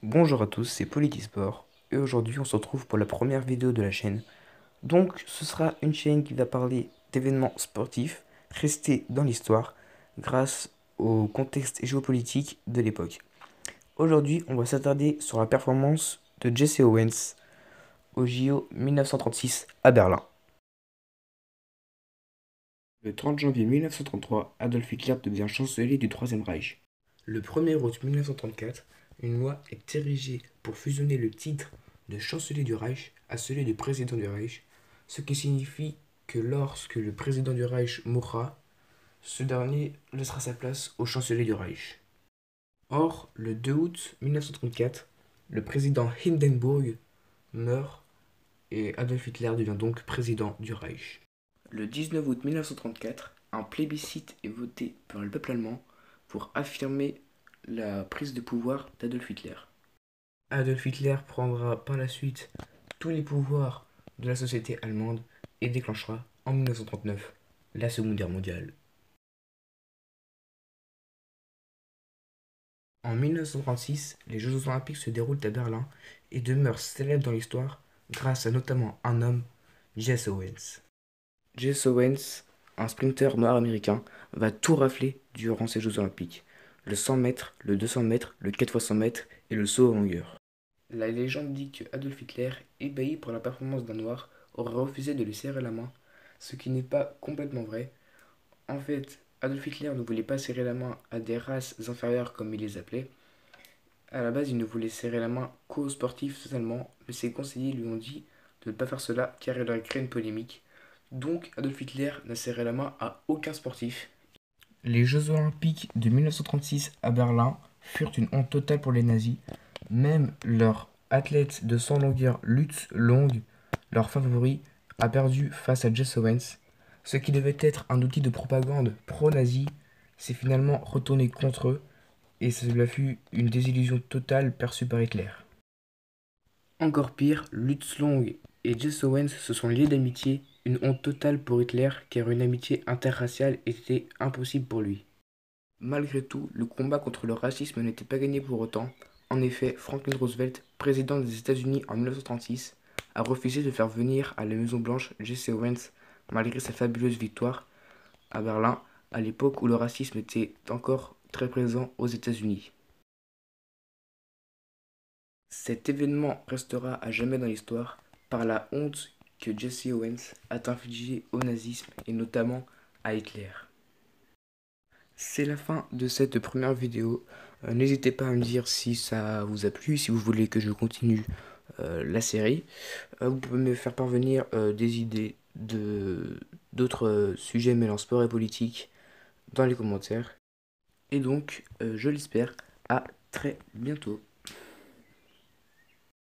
Bonjour à tous, c'est Politisport et aujourd'hui on se retrouve pour la première vidéo de la chaîne. Donc ce sera une chaîne qui va parler d'événements sportifs restés dans l'histoire grâce au contexte géopolitique de l'époque. Aujourd'hui on va s'attarder sur la performance de Jesse Owens au JO 1936 à Berlin. Le 30 janvier 1933, Adolf Hitler devient chancelier du Troisième Reich. Le 1er août 1934, une loi est érigée pour fusionner le titre de chancelier du Reich à celui de président du Reich, ce qui signifie que lorsque le président du Reich mourra, ce dernier laissera sa place au chancelier du Reich. Or, le 2 août 1934, le président Hindenburg meurt et Adolf Hitler devient donc président du Reich. Le 19 août 1934, un plébiscite est voté par le peuple allemand pour affirmer la prise de pouvoir d'Adolf Hitler. Adolf Hitler prendra par la suite tous les pouvoirs de la société allemande et déclenchera en 1939 la Seconde Guerre mondiale. En 1936, les Jeux olympiques se déroulent à Berlin et demeurent célèbres dans l'histoire grâce à notamment un homme, Jesse Owens. Jesse Owens, un sprinter noir américain, va tout rafler durant ces Jeux olympiques. Le 100 mètres, le 200 mètres, le 4 x 100 mètres et le saut en longueur. La légende dit que Adolf Hitler, ébahi par la performance d'un noir, aurait refusé de lui serrer la main, ce qui n'est pas complètement vrai. En fait, Adolf Hitler ne voulait pas serrer la main à des races inférieures comme il les appelait. À la base, il ne voulait serrer la main qu'aux sportifs totalement, mais ses conseillers lui ont dit de ne pas faire cela car il aurait créé une polémique. Donc Adolf Hitler n'a serré la main à aucun sportif. Les Jeux olympiques de 1936 à Berlin furent une honte totale pour les nazis. Même leur athlète de 100 longueurs Lutz Long, leur favori, a perdu face à Jesse Owens. Ce qui devait être un outil de propagande pro-nazi s'est finalement retourné contre eux et cela fut une désillusion totale perçue par Hitler. Encore pire, Lutz Long et Jesse Owens se sont liés d'amitié, une honte totale pour Hitler car une amitié interraciale était impossible pour lui. Malgré tout, le combat contre le racisme n'était pas gagné pour autant. En effet, Franklin Roosevelt, président des États-Unis en 1936, a refusé de faire venir à la Maison-Blanche Jesse Owens malgré sa fabuleuse victoire à Berlin, à l'époque où le racisme était encore très présent aux États-Unis. Cet événement restera à jamais dans l'histoire par la honte que Jesse Owens a infligée au nazisme et notamment à Hitler. C'est la fin de cette première vidéo. N'hésitez pas à me dire si ça vous a plu, si vous voulez que je continue la série. Vous pouvez me faire parvenir des idées d'autres sujets mêlant sport et politique dans les commentaires. Et donc, je l'espère, à très bientôt.